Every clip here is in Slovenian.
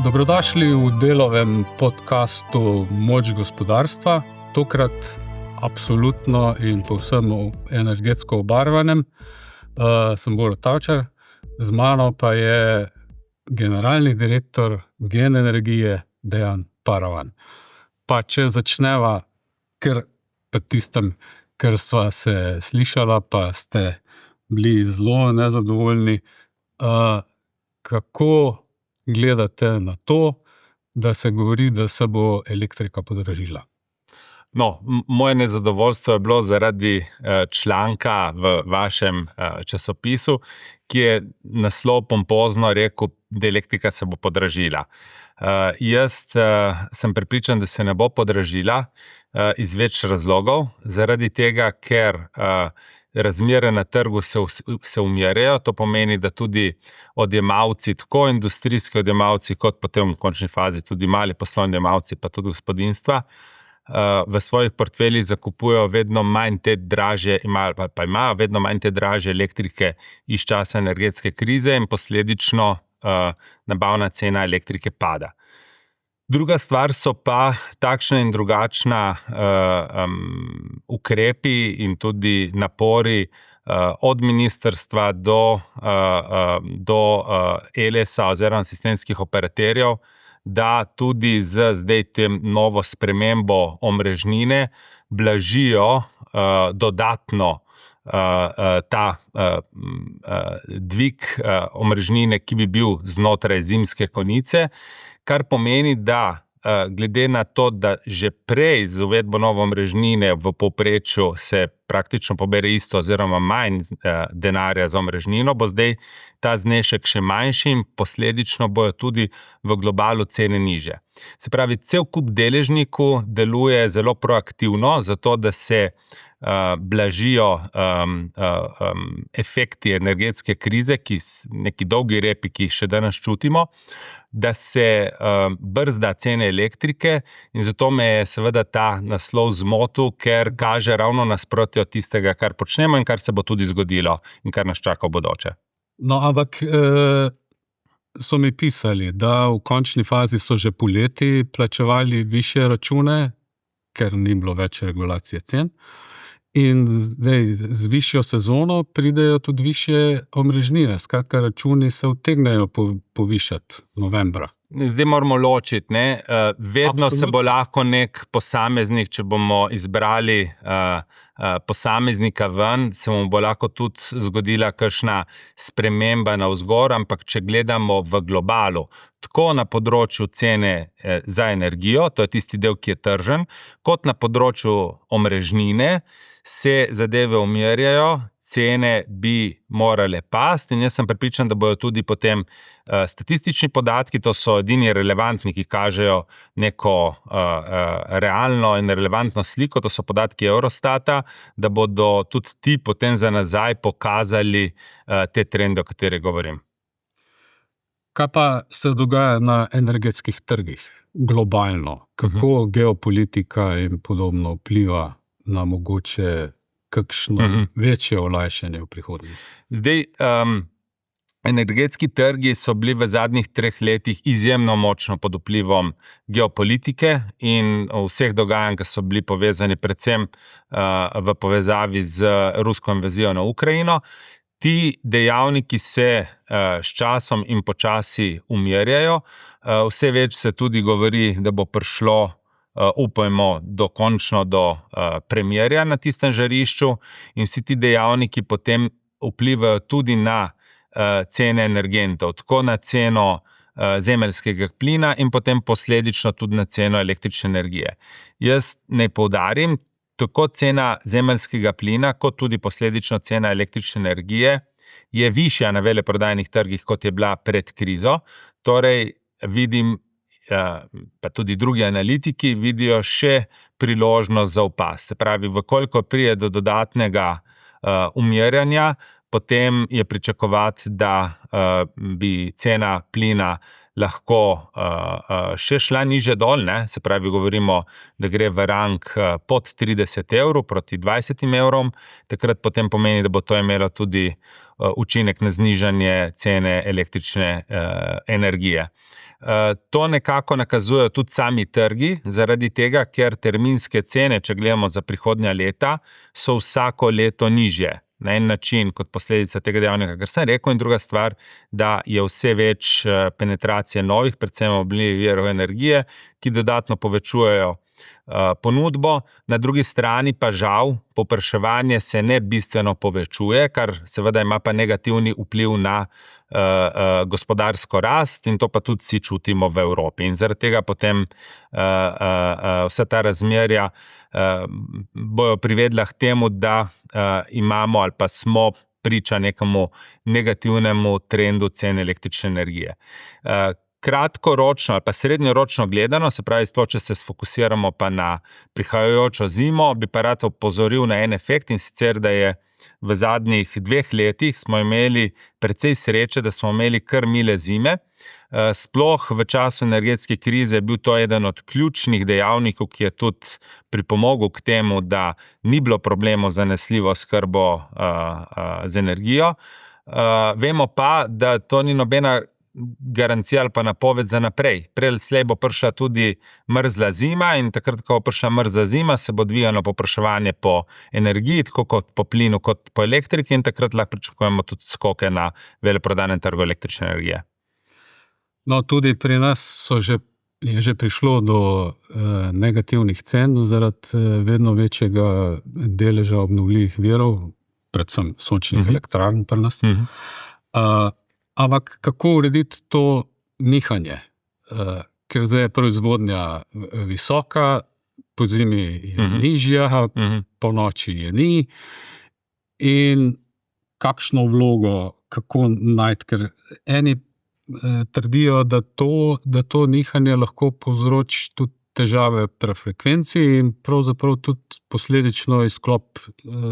Dobrodošli v Delovem podcastu Moč gospodarstva, tokrat absolutno in povsem energetsko obarvanem. Sem Borut Tavčar, z mano pa je generalni direktor Gen Energije Dejan Paravan. Pa če začneva kar pri tistem, kar sva se slišala, pa ste bili zelo nezadovoljni, kako gledate na to, da se govori, da se bo elektrika podražila? No, moje nezadovoljstvo je bilo zaradi članka v vašem časopisu, ki je naslov pompozno rekel, da elektrika se bo podražila. Jaz sem prepričan, da se ne bo podražila iz več razlogov, zaradi tega, ker razmere na trgu se umirjajo, to pomeni, da tudi odjemalci, tako industrijski odjemalci, kot potem v končni fazi tudi mali poslovni odjemalci, pa tudi gospodinjstva, v svojih portfeljih zakupujejo vedno manj te dražje, imajo vedno manj te dražje elektrike iz časa energetske krize in posledično nabavna cena elektrike pada. Druga stvar so pa takšna in drugačna ukrepi in tudi napori od ministrstva do Elesa oziroma sistemskih operaterjev, da tudi z zdaj tem novo spremembo omrežnine blažijo dodatno ta dvig omrežnine, ki bi bil znotraj zimske konice, kar pomeni, da glede na to, da že prej z uvedbo nove omrežnine v povprečju se praktično pobere isto oziroma manj denarja za omrežnino, bo zdaj ta znešek še manjši in posledično bojo tudi v globalu cene nižje. Se pravi, cel kup deležnikov deluje zelo proaktivno, zato da se blažijo efekti energetske krize, neki dolgi repi, ki jih še danes čutimo, da se brzda cene elektrike, in zato me je seveda ta naslov zmotil, ker kaže ravno nasprotje od tistega, kar počnemo in kar se bo tudi zgodilo in kar nas čaka v bodoče. No, ampak so mi pisali, da v končni fazi so že poleti plačevali višje račune, ker ni bilo več regulacije cen. In zdaj z višjo sezono pridejo tudi višje omrežnine. Skratka, računi se utegnejo povišati novembra. Zdaj moramo ločiti, ne? Vedno Absolutno. se bo lahko nek posameznik, če bomo izbrali posameznika ven, se mu bo lahko tudi zgodila kakšna sprememba navzgor, ampak če gledamo v globalu, tako na področju cene za energijo, to je tisti del, ki je tržen, kot na področju omrežnine, se zadeve umirjajo, cene bi morale pasti in jaz sem prepričan, da bojo tudi potem statistični podatki, to so edini relevantni, ki kažejo neko realno in relevantno sliko, to so podatki Eurostata, da bodo tudi ti potem za nazaj pokazali te trende, o katerih govorim. Kaj pa se dogaja na energetskih trgih globalno? Kako geopolitika in podobno vpliva na mogoče kakšno večje olajšanje v prihodnje? Zdaj, energetski trgi so bili v zadnjih 3 letih izjemno močno pod vplivom geopolitike in vseh dogajanj, ki so bili povezani predvsem v povezavi z rusko invazijo na Ukrajino. Ti dejavniki se s časom in počasi umirjajo. Vse več se tudi govori, da bo prišlo, upajmo, dokončno do premirja na tistem žarišču in vsi ti dejavniki potem vplivajo tudi na cene energentov, tako na ceno zemeljskega plina in potem posledično tudi na ceno električne energije. Jaz naj poudarim, tako cena zemeljskega plina, kot tudi posledično cena električne energije je višja na veleprodajnih trgih, kot je bila pred krizo. Torej, vidim, pa tudi drugi analitiki vidijo še priložnost za upaz. Se pravi, koliko pride do dodatnega umirjanja, potem je pričakovati, da bi cena plina lahko še šla niže dol, ne? Se pravi, govorimo, da gre v rang pod 30 evrov proti 20 evrom, takrat potem pomeni, da bo to imelo tudi učinek na znižanje cene električne energije. To nekako nakazujejo tudi sami trgi, zaradi tega, ker terminske cene, če gledamo za prihodnja leta, so vsako leto nižje. Na en način kot posledica tega dejavnika, kar sem rekel, in druga stvar, da je vse več penetracije novih, predvsem obnovljivih virov energije, ki dodatno povečujejo ponudbo, na drugi strani pa žal povpraševanje se ne bistveno povečuje, kar seveda ima pa negativni vpliv na gospodarsko rast, in to pa tudi vsi čutimo v Evropi. In zaradi tega potem vsa ta razmerja bojo privedla k temu, da imamo ali pa smo priča nekemu negativnemu trendu cen električne energije. Kratkoročno ali pa srednjeročno gledano, se pravi, če se sfokusiramo pa na prihajajočo zimo, bi pa rad opozoril na en efekt, in sicer, da je v zadnjih 2 letih smo imeli precej sreče, da smo imeli kar mile zime. Sploh v času energetske krize je bil to eden od ključnih dejavnikov, ki je tudi pripomogel k temu, da ni bilo problemov z zanesljivo oskrbo z energijo. Vemo pa, da to ni nobena garancija ali pa napoved za naprej. Prej ali slej bo prišla tudi mrzla zima, in takrat, ko bo prišla mrzla zima, se bo dvigalo povpraševanje po energiji, tako kot po plinu, kot po elektriki, in takrat lahko pričakujemo tudi skoke na veleprodajnem trgu električne energije. No, tudi pri nas je že prišlo do negativnih cen zaradi vedno večjega deleža obnovljivih virov, predvsem sončnih elektrarn pri nas. Ampak kako urediti to nihanje? Ker zdaj je proizvodnja visoka, pozimi je nižja, ponoči je ni. In kakšno vlogo, kako najti? Ker eni trdijo, da to nihanje lahko povzroči tudi težave pri frekvenci in pravzaprav tudi posledično izklop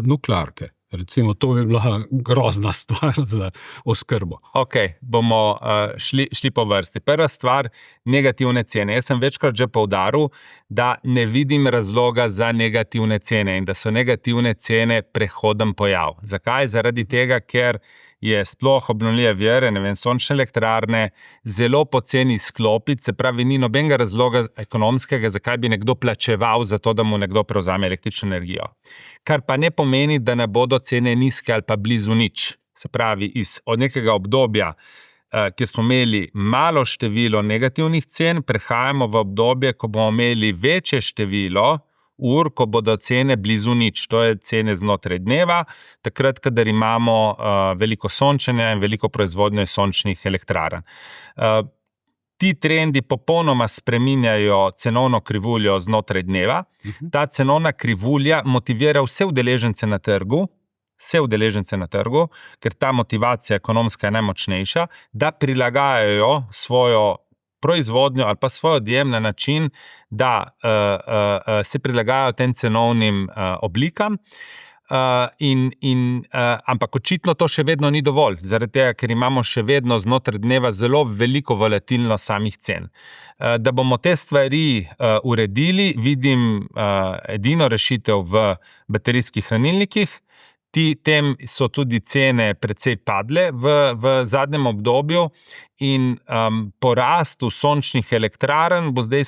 nuklearke. Recimo, to bi bila grozna stvar za oskrbo. Ok, bomo šli po vrsti. Prva stvar, negativne cene. Jaz sem večkrat že poudaril, da ne vidim razloga za negativne cene in da so negativne cene prehoden pojav. Zakaj? Zaradi tega, ker je sploh obnovljive vire, sončne elektrarne, zelo poceni izklopiti, se pravi, ni nobenega razloga ekonomskega, zakaj bi nekdo plačeval za to, da mu nekdo prevzame električno energijo. Kar pa ne pomeni, da ne bodo cene nizke ali pa blizu nič. Se pravi, od nekega obdobja, kjer smo imeli malo število negativnih cen, prehajamo v obdobje, ko bomo imeli večje število ur, ko bodo cene blizu nič. To je cene znotraj dneva, takrat, kadar imamo veliko sončenja in veliko proizvodnjo sončnih elektrarn. Ti trendi popolnoma spreminjajo cenovno krivuljo znotraj dneva. Ta cenovna krivulja motivira vse udeležence na trgu, ker ta motivacija ekonomska je najmočnejša, da prilagajajo svojo proizvodnjo ali pa svoj odjem na način, da se prilagajajo tem cenovnim oblikam. Ampak očitno to še vedno ni dovolj, zaradi tega, ker imamo še vedno znotraj dneva zelo veliko volatilnost samih cen. Da bomo te stvari uredili, vidim edino rešitev v baterijskih hranilnikih. Tem so tudi cene precej padle v zadnjem obdobju in porast v sončnih elektrarn bo zdaj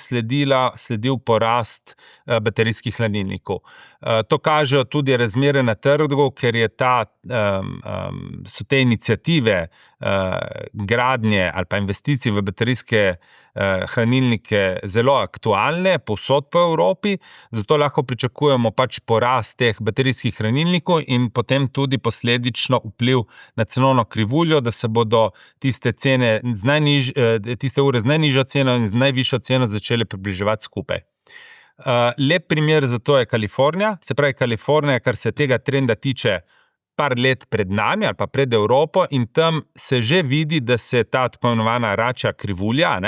sledil porast baterijskih hladilnikov. To kažejo tudi razmere na trgu, ker so te iniciative gradnje ali pa investicij v baterijske hranilnike zelo aktualne povsod po Evropi, zato lahko pričakujemo porast teh baterijskih hranilnikov in potem tudi posledično vpliv na cenovno krivuljo, da se bodo tiste ure z najnižjo ceno in z najvišjo ceno začele približevati skupaj. Lep primer za to je Kalifornija. Se pravi, Kalifornija, kar se tega trenda tiče, par let pred nami ali pa pred Evropo, in tam se že vidi, da se ta tako imenovana račja krivulja,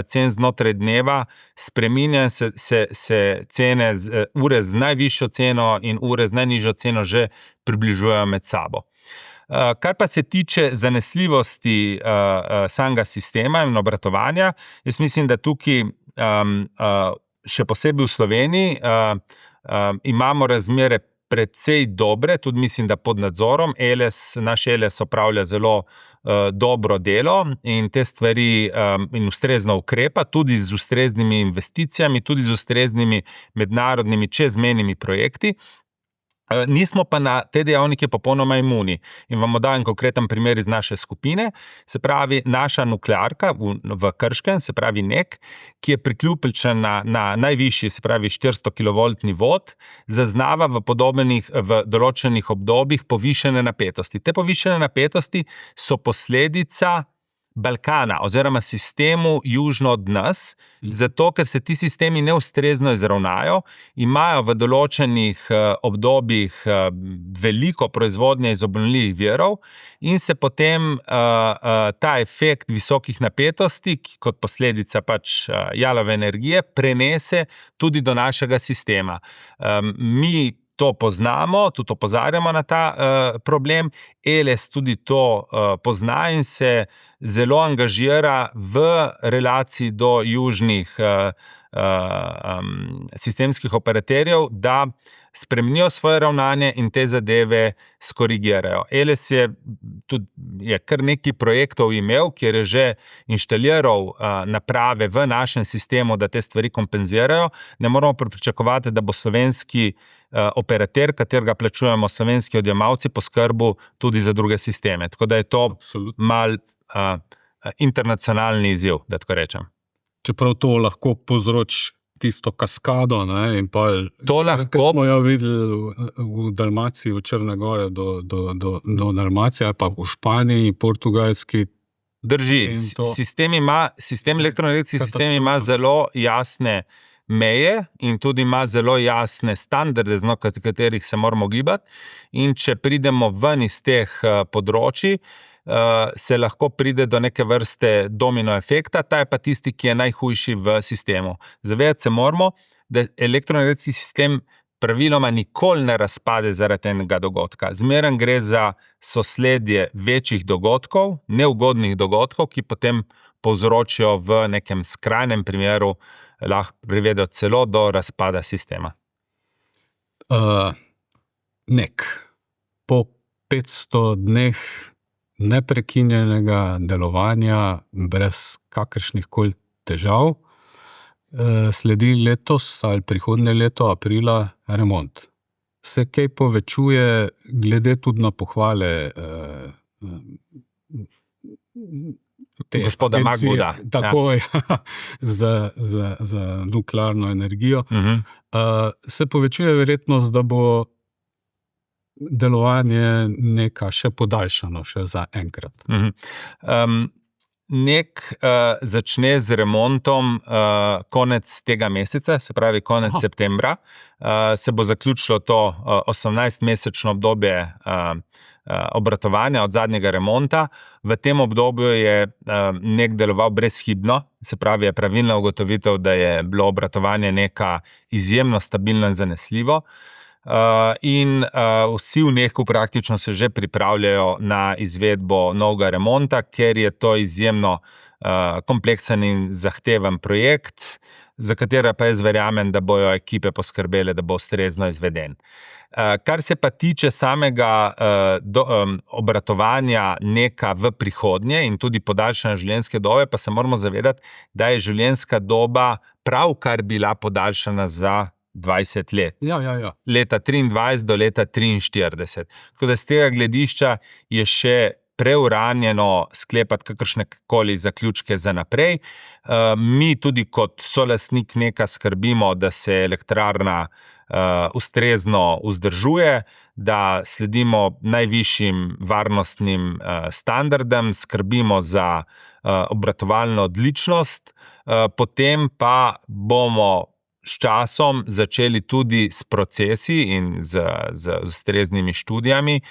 cen znotraj dneva spreminja, se cene ure z najvišjo ceno in ure z najnižjo ceno že približujejo med sabo. Kar pa se tiče zanesljivosti samega sistema in obratovanja, jaz mislim, da tukaj še posebej v Sloveniji imamo razmere precej dobre, tudi mislim, da pod nadzorom. Naš Eles opravlja zelo dobro delo in te stvari in ustrezno ukrepa, tudi z ustreznimi investicijami, tudi z ustreznimi mednarodnimi čezmejnimi projekti. Nismo pa na te dejavnike popolnoma imuni. In vam dam konkreten primer iz naše skupine. Se pravi, naša nuklearka v Krškem, se pravi NEK, ki je priključena na najvišji, se pravi 400 kV vod, zaznava v določenih obdobjih povišene napetosti. Te povišene napetosti so posledica Balkana oziroma sistemu južno od nas, zato ker se ti sistemi neustrezno izravnajo, imajo v določenih obdobjih veliko proizvodnje iz obnovljivih virov in se potem ta efekt visokih napetosti, ki kot posledica jalove energije, prenese tudi do našega sistema. Mi to poznamo, tudi opozarjamo na ta problem. Eles tudi to pozna in se zelo angažira v relaciji do južnih sistemskih operaterjev, da spremenijo svoje ravnanje in te zadeve skorigirajo. Eles je kar nekaj projektov imel, kjer je že inštaliral naprave v našem sistemu, da te stvari kompenzirajo. Ne moramo pričakovati, da bo slovenski operater, katerega plačujemo slovenski odjemalci, poskrbel tudi za druge sisteme. Tako da je to mal internacionalni izziv, da tako rečem. Čeprav to lahko povzroči tisto kaskado, ne, in pa to lahko smo jo videli v Dalmaciji, v Črne gore do Dalmacije, ali pa v Španiji, Portugalski. Drži. Elektroenergetski sistem ima zelo jasne meje in tudi ima zelo jasne standarde, znotraj katerih se moramo gibati. In če pridemo ven iz teh področij, se lahko pride do neke vrste domino efekta, ta je pa tisti, ki je najhujši v sistemu. Zavedati se moramo, da elektroenergetski sistem praviloma nikoli ne razpade zaradi enega dogodka. Zmeraj gre za sosledje večjih dogodkov, neugodnih dogodkov, ki potem povzročijo v nekem skrajnem primeru, lahko privedejo celo do razpada sistema. NEK. Po 500 dneh neprekinjenega delovanja brez kakršnihkoli težav sledi letos ali prihodnje leto aprila remont. Se kaj povečuje glede tudi na pohvale gospoda Magbuda. Tako je, za nuklearno energijo. Se povečuje verjetnost, da bo delovanje NEK-a še podaljšano, še za enkrat. NEK začne z remontom konec tega meseca, se pravi konec septembra. Se bo zaključilo to 18-mesečno obdobje obratovanja od zadnjega remonta. V tem obdobju je NEK deloval brezhibno, se pravi je pravilna ugotovitev, da je bilo obratovanje NEK-a izjemno stabilno in zanesljivo. In vsi v NEK-u praktično se že pripravljajo na izvedbo novega remonta, ker je to izjemno kompleksen in zahteven projekt, za katera pa jaz verjamem, da bojo ekipe poskrbele, da bo ustrezno izveden. Kar se pa tiče samega obratovanja NEK-a v prihodnje in tudi podaljšanja življenjske dobe, pa se moramo zavedati, da je življenjska doba pravkar bila podaljšana za 20 let. Ja. Leta 23 do leta 43. Tako da z tega gledišča je še preuranjeno sklepati kakršnekoli zaključke za naprej. Mi tudi kot solastnik NEK-a skrbimo, da se elektrarna ustrezno vzdržuje, da sledimo najvišjim varnostnim standardem, skrbimo za obratovalno odličnost, potem pa bomo s časom začeli tudi s procesi in z ustreznimi študijami,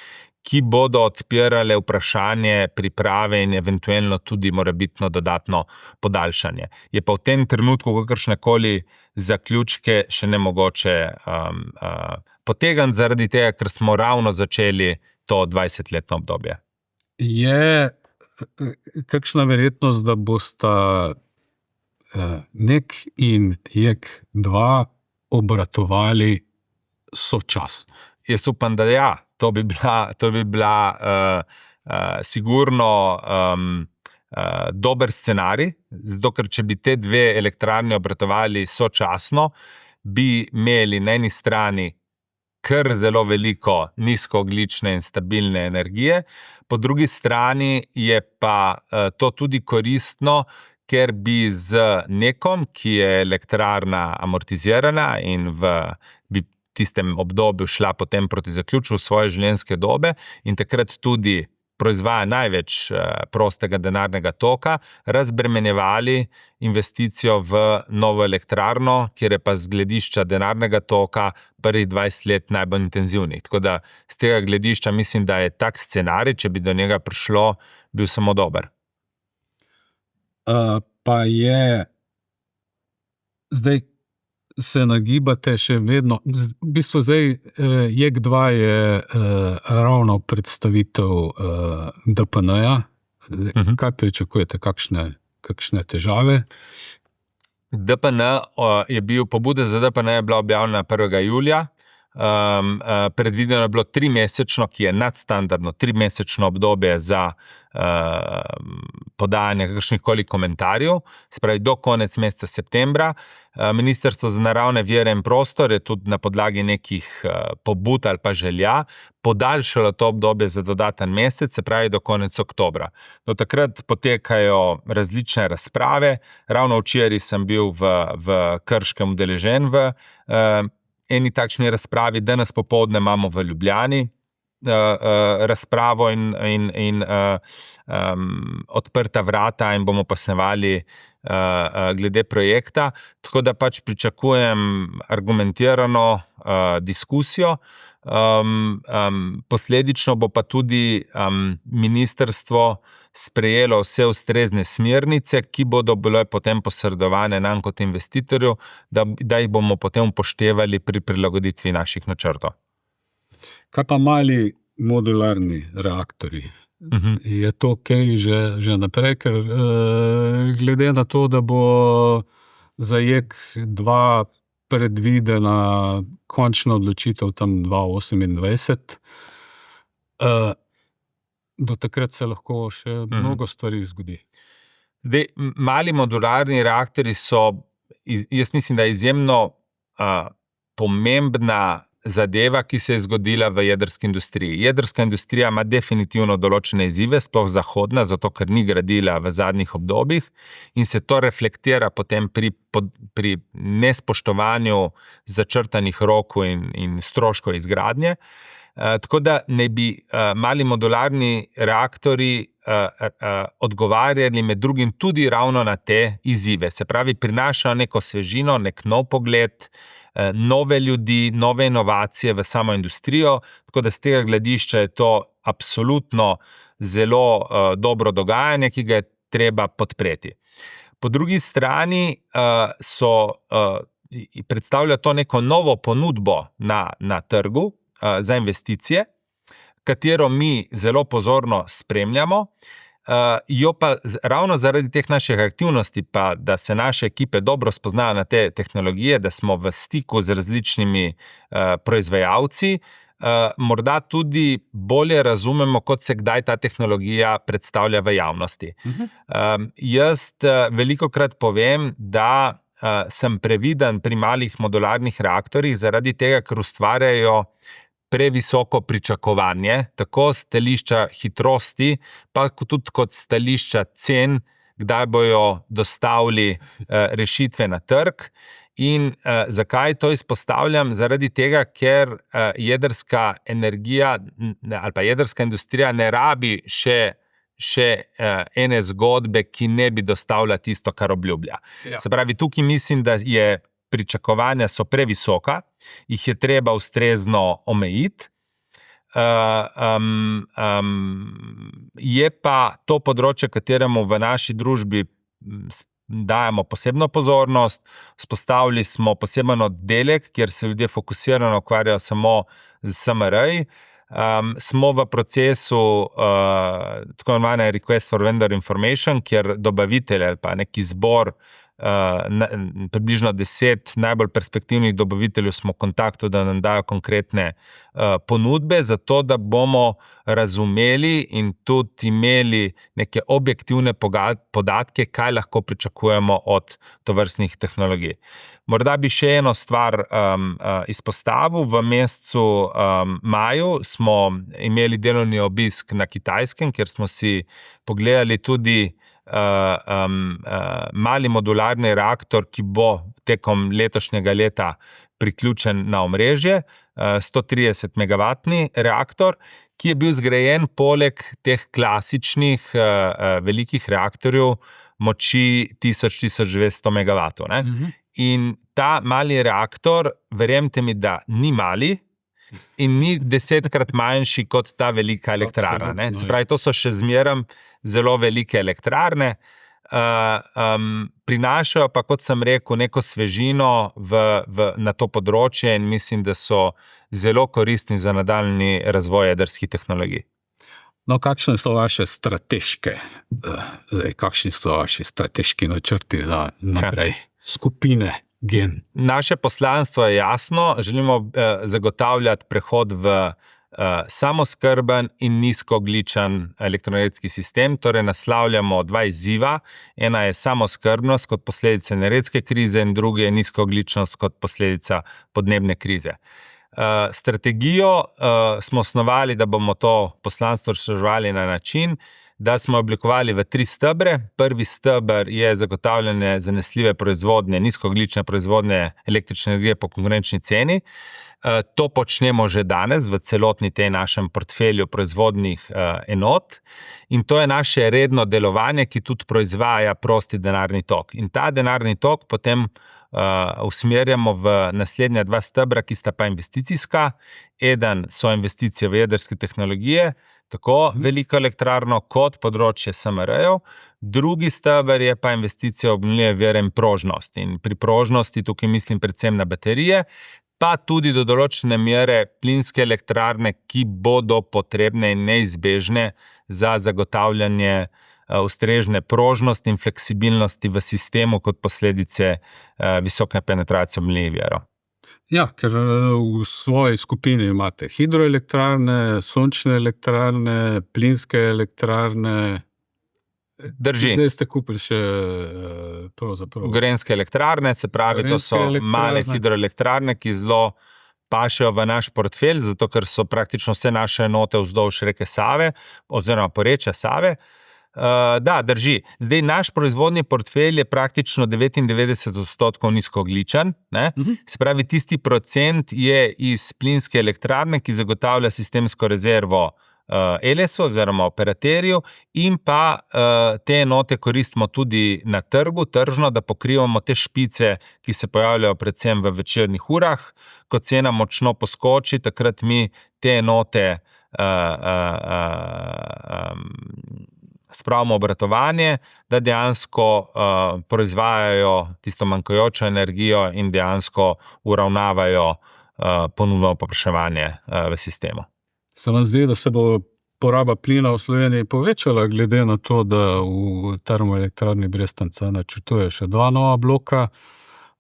ki bodo odpirale vprašanje priprave in eventualno tudi morebitno dodatno podaljšanje. Je pa v tem trenutku kakršnekoli zaključke še nemogoče potegniti, zaradi tega, ker smo ravno začeli to 20-letno obdobje. Je kakšna verjetnost, da bosta NEK in JEK2 obratovali sočasno? Jaz upam, da ja. To bi bila sigurno dober scenarij, zato ker če bi te dve elektrarni obratovali sočasno, bi imeli na eni strani kar zelo veliko nizkoogljične in stabilne energije, po drugi strani je pa to tudi koristno, ker bi z NEK-om, ki je elektrarna amortizirana in bi tistem obdobju šla potem proti zaključku svoje življenjske dobe in takrat tudi proizvaja največ prostega denarnega toka, razbremenjevali investicijo v novo elektrarno, kjer je pa z gledišča denarnega toka prvih 20 let najbolj intenzivnih. Tako da z tega gledišča mislim, da je tak scenarij, če bi do njega prišlo, bil samo dober. Pa je zdaj se nagibate še vedno, v bistvu zdaj JEK2 je ravno predstavitev DPN-ja. Kaj pričakujete, kakšne težave? DPN je bil, pobuda za DPN je bila objavljena 1. julija. Predvideno je bilo 3-mesečno, ki je nadstandardno, 3-mesečno obdobje za podajanje kakršnihkoli komentarjev, se pravi do konec meseca septembra. Ministrstvo za naravne vire in prostor je tudi na podlagi nekih pobud ali pa želja podaljšalo to obdobje za dodaten mesec, se pravi do konec oktobra. Do takrat potekajo različne razprave. Ravno včeraj sem bil v Krškem udeležen v eni takšni razpravi, danes popoldne imamo v Ljubljani razpravo in odprta vrata in bomo posnevali glede projekta, tako da pač pričakujem argumentirano diskusijo. Posledično bo pa tudi ministrstvo sprejelo vse ustrezne smernice, ki bodo bile potem posredovane nam kot investitorju, da jih bomo potem upoštevali pri prilagoditvi naših načrtov. Kaj pa mali modularni reaktorji? Je to kaj že naprej, ker glede na to, da bo za JEK2 predvidena končna odločitev tam 2028, do takrat se lahko še mnogo stvari zgodi. Zdaj, mali modularni reaktorji so, jaz mislim, da je izjemno pomembna zadeva, ki se je zgodila v jedrski industriji. Jedrska industrija ima definitivno določene izzive, sploh zahodna, zato ker ni gradila v zadnjih obdobjih in se to reflektira potem pri nespoštovanju začrtanih rokov in stroškov izgradnje. Tako da ne bi mali modularni reaktorji odgovarjali med drugim tudi ravno na te izzive. Se pravi, prinašajo neko svežino, nek nov pogled, nove ljudi, nove inovacije v samo industrijo, tako da z tega gledišča je to absolutno zelo dobro dogajanje, ki ga je treba podpreti. Po drugi strani predstavlja to neko novo ponudbo na trgu za investicije, katero mi zelo pozorno spremljamo, jo pa ravno zaradi teh naših aktivnosti, pa da se naše ekipe dobro spoznajo na te tehnologije, da smo v stiku z različnimi proizvajalci, morda tudi bolje razumemo, kot se kdaj ta tehnologija predstavlja v javnosti. Jaz velikokrat povem, da sem previden pri malih modularnih reaktorjih zaradi tega, ker ustvarjajo previsoko pričakovanje, tako stališča hitrosti, pa tudi kot stališča cen, kdaj bojo dostavili rešitve na trg. In zakaj to izpostavljam? Zaradi tega, ker jedrska energija ali pa jedrska industrija ne rabi še ene zgodbe, ki ne bi dostavila tisto, kar obljublja. Ja. Se pravi, tukaj mislim, da pričakovanja so previsoka, jih je treba ustrezno omejiti. Je pa to področje, kateremu v naši družbi dajemo posebno pozornost. Vzpostavili smo poseben oddelek, kjer se ljudje fokusirano ukvarjajo samo z SMR-ji. smo v procesu tako imenovane request for vendor information, kjer dobavitelj ali pa neki zbor približno 10 najbolj perspektivnih dobaviteljev smo v kontaktu, da nam dajo konkretne ponudbe, zato da bomo razumeli in tudi imeli neke objektivne podatke, kaj lahko pričakujemo od tovrstnih tehnologij. Morda bi še eno stvar izpostavil. V mesecu maju smo imeli delovni obisk na Kitajskem, kjer smo si pogledali tudi mali modularni reaktor, ki bo tekom letošnjega leta priključen na omrežje, 130 megavatni reaktor, ki je bil zgrajen poleg teh klasičnih velikih reaktorjev moči 1000-1200 megavatov. In ta mali reaktor, verjemite mi, da ni mali in ni 10-krat manjši kot ta velika elektrarna. Se pravi, to so še zmeraj zelo velike elektrarne, prinašajo pa, kot sem rekel, neko svežino na to področje in mislim, da so zelo koristni za nadaljnji razvoj jedrskih tehnologij. No, kakšni so vaše strateški načrti za naprej? Skupine Gen. Naše poslanstvo je jasno, želimo zagotavljati prehod v samooskrben in nizkoogljičen elektroenergetski sistem, torej naslavljamo dva izziva. Ena je samooskrbnost kot posledica energetske krize in druga je nizkoogljičnost kot posledica podnebne krize. Strategijo smo osnovali, da bomo to poslanstvo razširjevali na način, da smo oblikovali v 3 stebre. Prvi steber je zagotavljanje zanesljive proizvodnje, nizkoogljične proizvodnje električne energije po konkurenčni ceni. To počnemo že danes v celotni tej našem portfelju proizvodnih enot in to je naše redno delovanje, ki tudi proizvaja prosti denarni tok. In ta denarni tok potem usmerjamo v naslednja 2 stebra, ki sta pa investicijska. Eden so investicije v jedrske tehnologije, tako veliko elektrarno kot področje SMR-jev. Drugi steber je pa investicija v obnovljive vire in prožnost. In pri prožnosti tukaj mislim predvsem na baterije, pa tudi do določene mere plinske elektrarne, ki bodo potrebne in neizbežne za zagotavljanje ustrezne prožnosti in fleksibilnosti v sistemu kot posledice visoke penetracije obnovljivih virov. Ja, ker v svoji skupini imate hidroelektrarne, sončne elektrarne, plinske elektrarne. Drži. Zdaj ste kupili še pravzaprav gorenjske elektrarne, se pravi, to so male hidroelektrarne, ki zelo pašejo v naš portfelj, zato ker so praktično vse naše enote vzdolž reke Save oziroma porečja Save. Da, drži. Zdaj, naš proizvodni portfelj je praktično 99% nizkoogljičen. Se pravi, tisti procent je iz plinske elektrarne, ki zagotavlja sistemsko rezervo ELES-u oziroma operaterju in pa te enote koristimo tudi na trgu, tržno, da pokrivamo te špice, ki se pojavljajo predvsem v večernih urah. Ko cena močno poskoči, takrat mi te enote spravimo obratovanje, da dejansko proizvajajo tisto manjkajočo energijo in dejansko uravnavajo ponudbo in povpraševanje v sistemu. Se vam zdi, da se bo poraba plina v Sloveniji povečala, glede na to, da v termoelektrarni Brestanca načrtuje še 2 nova bloka,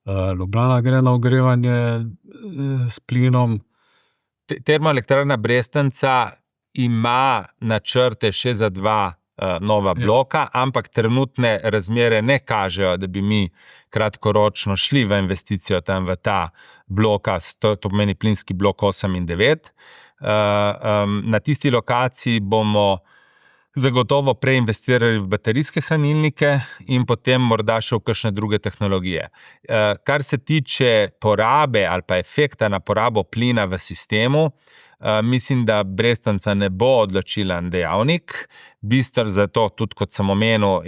Ljubljana gre na ogrevanje s plinom? Termoelektrarna Brestanca ima načrte še za 2 nova bloka, ampak trenutne razmere ne kažejo, da bi mi kratkoročno šli v investicijo tam v ta bloka, to pomeni plinski blok 8 in 9. Na tisti lokaciji bomo zagotovo preinvestirali v baterijske hranilnike in potem morda še v kakšne druge tehnologije. Kar se tiče porabe ali pa efekta na porabo plina v sistemu, mislim, da Brestanca ne bo odločilen dejavnik. Bister zato, tudi kot sem omenil,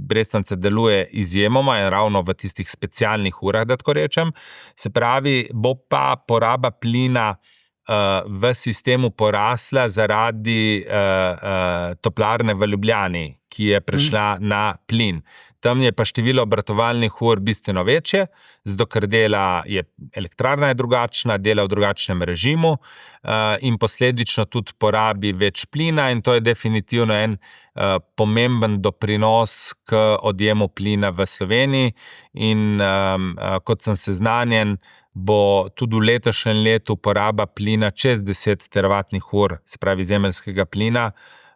Brestanca deluje izjemoma in ravno v tistih specialnih urah, da tako rečem. Se pravi, bo pa poraba plina v sistemu porasla zaradi toplarne v Ljubljani, ki je prešla na plin. Tam je pa število obratovalnih ur bistveno večje, zato ker elektrarna je drugačna, dela v drugačnem režimu in posledično tudi porabi več plina, in to je definitivno en pomemben doprinos k odjemu plina v Sloveniji. In kot sem seznanjen, bo tudi v letošnjem letu poraba plina čez 10 teravatnih ur, se pravi zemeljskega plina,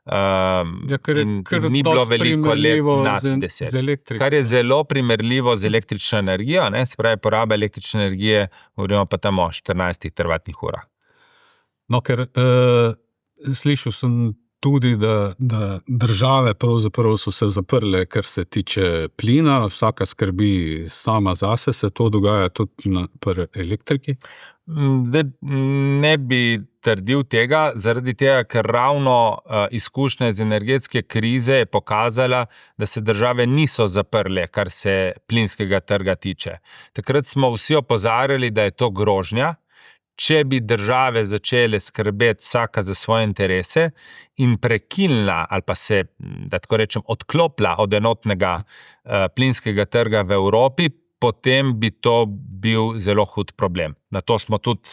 in ni bilo veliko let nad 10. Kar je zelo primerljivo z električno energijo, ne, se pravi poraba električne energije, govorimo pa tam o 14 teravatnih urah. No, ker slišal sem tudi, da države pravzaprav so se zaprle, kar se tiče plina, vsaka skrbi sama zase, se to dogaja tudi pri elektriki? Zdaj ne bi trdil tega, zaradi tega, ker ravno izkušnja iz energetske krize je pokazala, da se države niso zaprle, kar se plinskega trga tiče. Takrat smo vsi opozarjali, da je to grožnja. Če bi države začele skrbeti vsaka za svoje interese in prekinila ali pa se, da tako rečem, odklopila od enotnega plinskega trga v Evropi, potem bi to bil zelo hud problem. Na to smo tudi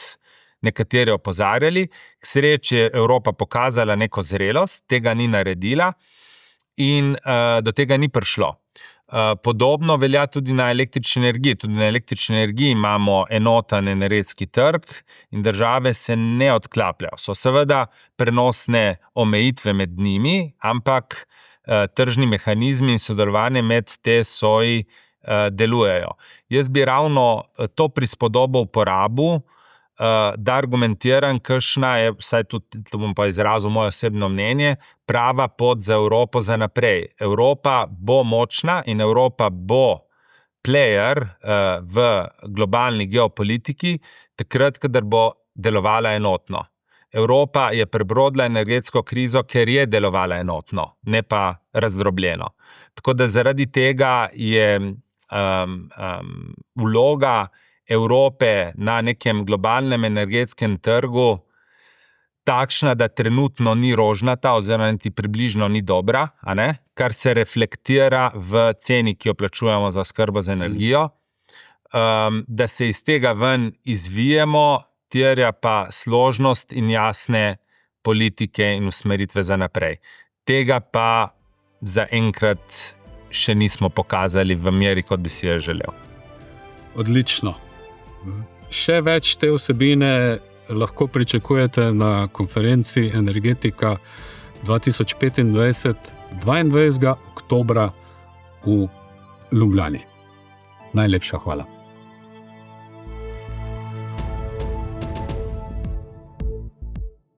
nekateri opozarjali. K sreči je Evropa pokazala neko zrelost, tega ni naredila in do tega ni prišlo. Podobno velja tudi na električni energiji. Tudi na električni energiji imamo enoten energetski trg in države se ne odklapljajo. So seveda prenosne omejitve med njimi, ampak tržni mehanizmi in sodelovanje med TSO-ji delujejo. Jaz bi ravno to prispodobo uporabil, da argumentiram, kakšna je, vsaj tudi, to bom pa izrazil moje osebno mnenje, prava pot za Evropo za naprej. Evropa bo močna in Evropa bo player v globalni geopolitiki, takrat, kadar bo delovala enotno. Evropa je prebrodila energetsko krizo, ker je delovala enotno, ne pa razdrobljeno. Tako da zaradi tega je vloga Evrope na nekem globalnem energetskem trgu takšna, da trenutno ni rožnata oziroma niti približno ni dobra, a ne? Kar se reflektira v ceni, ki jo plačujemo za oskrbo z energijo. Da se iz tega ven izvijemo, terja pa složnost in jasne politike in usmeritve za naprej. Tega pa zaenkrat še nismo pokazali v meri, kot bi si je želel. Odlično. Še več te vsebine lahko pričakujete na konferenci Energetika 2025, 22. oktobra v Ljubljani. Najlepša hvala.